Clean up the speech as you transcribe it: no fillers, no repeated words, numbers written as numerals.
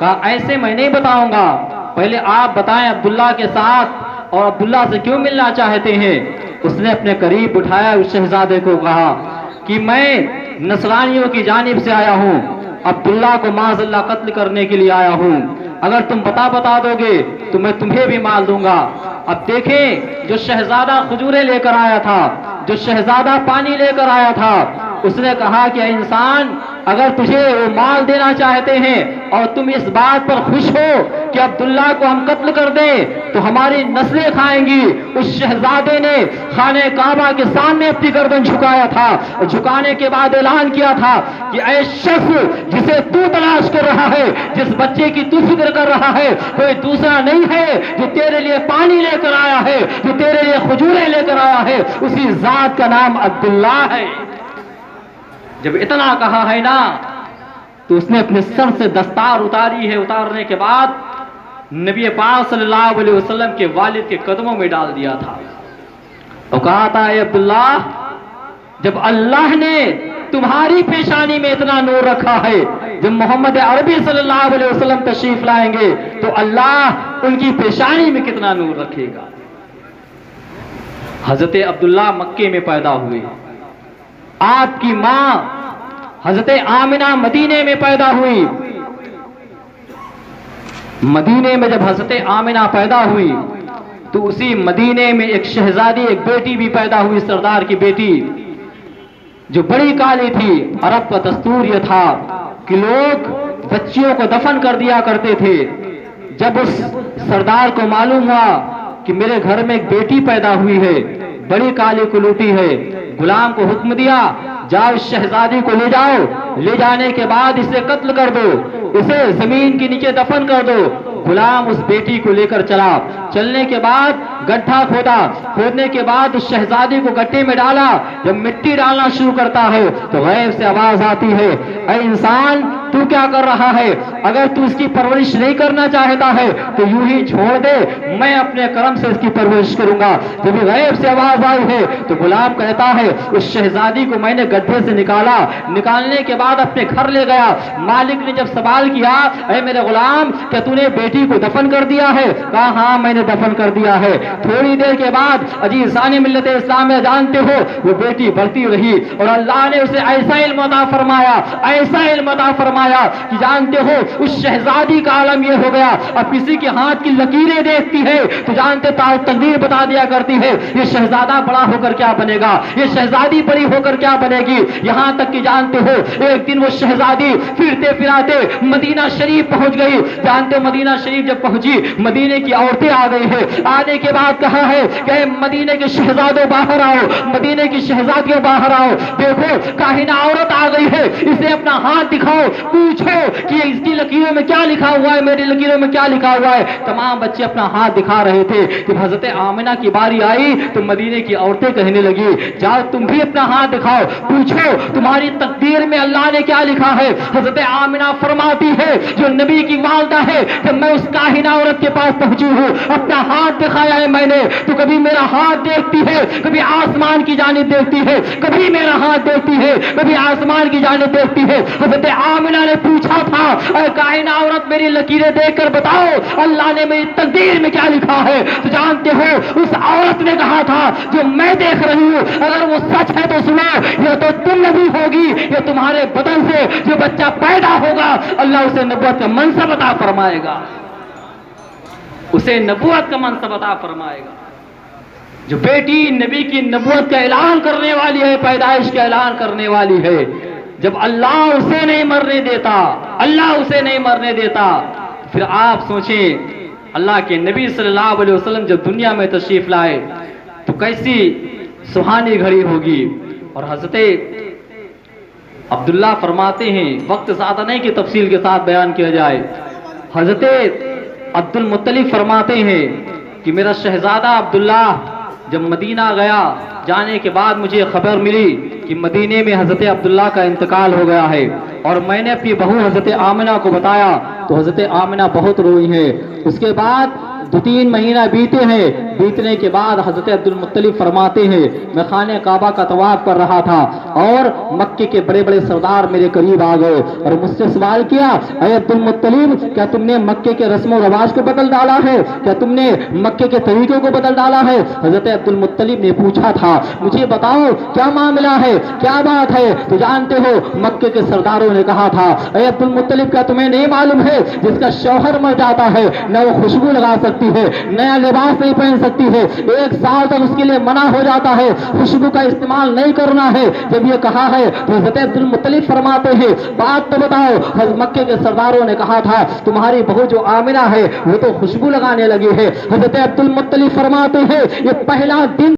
کہا ایسے میں نہیں بتاؤں گا، پہلے آپ بتائیں عبداللہ کے ساتھ اور عبداللہ سے کیوں ملنا چاہتے ہیں؟ اس نے اپنے قریب اٹھایا، اس شہزادے کو کہا کہ میں نصرانیوں کی جانب سے آیا ہوں، عبداللہ کو معاذ اللہ قتل کرنے کے لیے آیا ہوں، اگر تم بتا دو گے تو میں تمہیں بھی مال دوں گا۔ اب دیکھیں جو شہزادہ کھجوریں لے کر آیا تھا، جو شہزادہ پانی لے کر آیا تھا، اس نے کہا کہ اے انسان، اگر تجھے وہ مال دینا چاہتے ہیں اور تم اس بات پر خوش ہو کہ عبداللہ کو ہم قتل کر دیں تو ہماری نسلیں کھائیں گی۔ اس شہزادے نے خانہ کعبہ کے سامنے اپنی گردن جھکایا تھا اور جھکانے کے بعد اعلان کیا تھا کہ اے شخص جسے تو تلاش کر رہا ہے، جس بچے کی تو فکر کر رہا ہے، کوئی دوسرا نہیں ہے جو تیرے لیے پانی لے کر آیا ہے، جو تیرے لیے کھجوریں لے کر آیا ہے، اسی ذات کا نام عبداللہ ہے۔ جب اتنا کہا ہے نا تو اس نے اپنے سر سے دستار اتاری ہے، اتارنے کے بعد نبی پاک صلی اللہ علیہ وسلم کے والد کے قدموں میں ڈال دیا تھا اور کہا تھا اے عبداللہ، جب اللہ نے تمہاری پیشانی میں اتنا نور رکھا ہے، جب محمد عربی صلی اللہ علیہ وسلم تشریف لائیں گے تو اللہ ان کی پیشانی میں کتنا نور رکھے گا۔ حضرت عبداللہ مکے میں پیدا ہوئے، آپ کی ماں حضرت آمنہ مدینے میں پیدا ہوئی۔ مدینے میں جب حضرت آمنہ پیدا ہوئی تو اسی مدینے میں ایک شہزادی، ایک بیٹی بھی پیدا ہوئی، سردار کی بیٹی، جو بڑی کالی تھی۔ عرب کا دستور یہ تھا کہ لوگ بچیوں کو دفن کر دیا کرتے تھے۔ جب اس سردار کو معلوم ہوا کہ میرے گھر میں ایک بیٹی پیدا ہوئی ہے، بڑی کالی کلوٹی ہے، غلام کو حکم دیا جاؤ اس شہزادی کو لے جاؤ، لے جانے کے بعد اسے قتل کر دو، اسے زمین کے نیچے دفن کر دو۔ غلام اس بیٹی کو لے کر چلا، چلنے کے بعد گڈھا کھودا، کھودنے کے بعد اس شہزادی کو گڈھے میں ڈالا۔ جب مٹی ڈالنا شروع کرتا ہے تو غیب سے آواز آتی ہے اے انسان تو کیا کر رہا ہے؟ اگر تو اس کی پرورش نہیں کرنا چاہتا ہے تو یوں ہی چھوڑ دے، میں اپنے کرم سے اس کی پرورش کروں گا۔ جب غیب سے آواز آئی ہے تو غلام کہتا ہے اس شہزادی کو میں نے گڈھے سے نکالا، نکالنے کے بعد اپنے گھر لے گیا۔ مالک نے جب سوال کیا اے میرے غلام کیا تو نے بیٹی کو دفن کر دیا ہے؟ کہا ہاں میں نے دفن کر دیا ہے۔ تھوڑی دیر کے بعد عزیزان ملت اسلام میں جانتے ہو وہ بیٹی بڑھتی رہی اور اللہ نے اسے ایسا علم عطا فرمایا، ایسا علم عطا فرمایا کہ جانتے ہو اس شہزادی کا عالم یہ ہو گیا اب کسی کے ہاتھ کی لکیریں دیکھتی ہے تو جانتے تقدیر بتا دیا کرتی ہے یہ شہزادہ بڑا ہو کر کیا بنے گا، یہ شہزادی بڑی ہو کر کیا بنے گی۔ یہاں تک کہ جانتے ہو ایک دن وہ شہزادی پھرتے پھراتے مدینہ شریف پہنچ گئی۔ جانتے مدینہ شریف جب پہنچی مدینے کی عورتیں آ گئی ہیں، آنے کے بعد کہا ہے کہ مدینے کے شہزادوں باہر آؤ، مدینے کی شہزادیوں باہر آؤ، دیکھو کاہنہ عورت آ گئی ہے، اسے اپنا ہاتھ دکھاؤ، پوچھو کہ اس کی لکیروں میں کیا لکھا ہوا ہے، میری لکیروں میں کیا لکھا ہوا ہے۔ تمام بچے اپنا ہاتھ دکھا رہے تھے۔ جب حضرت آمنہ کی باری آئی تو مدینے کی عورتیں کہنے لگی جاؤ تم بھی اپنا ہاتھ دکھاؤ، پوچھو تمہاری تقدیر میں اللہ نے کیا لکھا ہے۔ حضرت آمنہ فرماتی ہے جو نبی کی والدہ ہے جب میں اس کاہنہ عورت کے پاس پہنچی ہوں اپنا ہاتھ دکھایا ہے میں نے تو کبھی میرا ہاتھ دیکھتی ہے، کبھی آسمان کی جانب دیکھتی ہے، کبھی میرا ہاتھ دیکھتی ہے، کبھی آسمان کی جانب دیکھتی ہے۔ حضرت آمنہ نے پوچھا تھا اے کاہنہ عورت میری لکیریں دیکھ کر بتاؤ اللہ نے میری تقدیر میں کیا لکھا ہے۔ تو جانتے ہو اس عورت نے کہا تھا جو میں دیکھ رہی ہوں اگر وہ سچ ہے تو سنو، یہ تو تم نبی ہوگی، یہ تمہارے بدن سے جو بچہ پیدا ہوگا اللہ اسے نبوت کا منصب عطا فرمائے گا، اسے نبوت کا منصب عطا فرمائے گا۔ جو بیٹی نبی کی نبوت کا اعلان کرنے والی ہے، پیدائش کا اعلان کرنے والی ہے، جب اللہ اسے نہیں مرنے دیتا، اللہ اسے نہیں مرنے دیتا، پھر آپ سوچیں اللہ کے نبی صلی اللہ علیہ وسلم جب دنیا میں تشریف لائے تو کیسی سہانی گھڑی ہوگی۔ اور حضرت عبداللہ فرماتے ہیں، وقت زیادہ نہیں کہ تفصیل کے ساتھ بیان کیا جائے، حضرت عبد المطلب فرماتے ہیں کہ میرا شہزادہ عبداللہ جب مدینہ گیا، جانے کے بعد مجھے خبر ملی کہ مدینے میں حضرت عبداللہ کا انتقال ہو گیا ہے، اور میں نے اپنی بہو حضرت آمنہ کو بتایا تو حضرت آمنہ بہت روئی ہے۔ اس کے بعد 2-3 مہینہ بیتے ہیں. بیتنے کے بعد حضرت عبد المطلب فرماتے ہیں میں خانہ کعبہ کا طواف کر رہا تھا اور مکے کے بڑے بڑے سردار میرے قریب آ گئے اور مجھ سے سوال کیا اے عبد المطلب کیا تم نے مکے کے رسم و رواج کو بدل ڈالا ہے؟ کیا تم نے مکے کے طریقوں کو بدل ڈالا ہے؟ حضرت عبد المطلب نے پوچھا تھا مجھے بتاؤ کیا معاملہ ہے، کیا بات ہے؟ تو جانتے ہو مکے کے سرداروں نے کہا تھا اے عبد المطلب کیا تمہیں نہیں معلوم ہے جس کا شوہر مر جاتا ہے نہ وہ خوشبو لگا سکتی ہے، نیا لباس نہیں پہن سکتی ہے، 1 سال تک اس کے لیے منع ہو جاتا ہے، خوشبو کا استعمال نہیں کرنا ہے؟ جب یہ کہا ہے تو حضرت عبد المطلب فرماتے ہیں بات تو بتاؤ. حضرت مکے کے سرداروں نے کہا تھا تمہاری بہو جو آمنہ ہے وہ تو خوشبو لگانے لگی ہے. حضرت عبد المطلب فرماتے ہیں یہ پہلا دن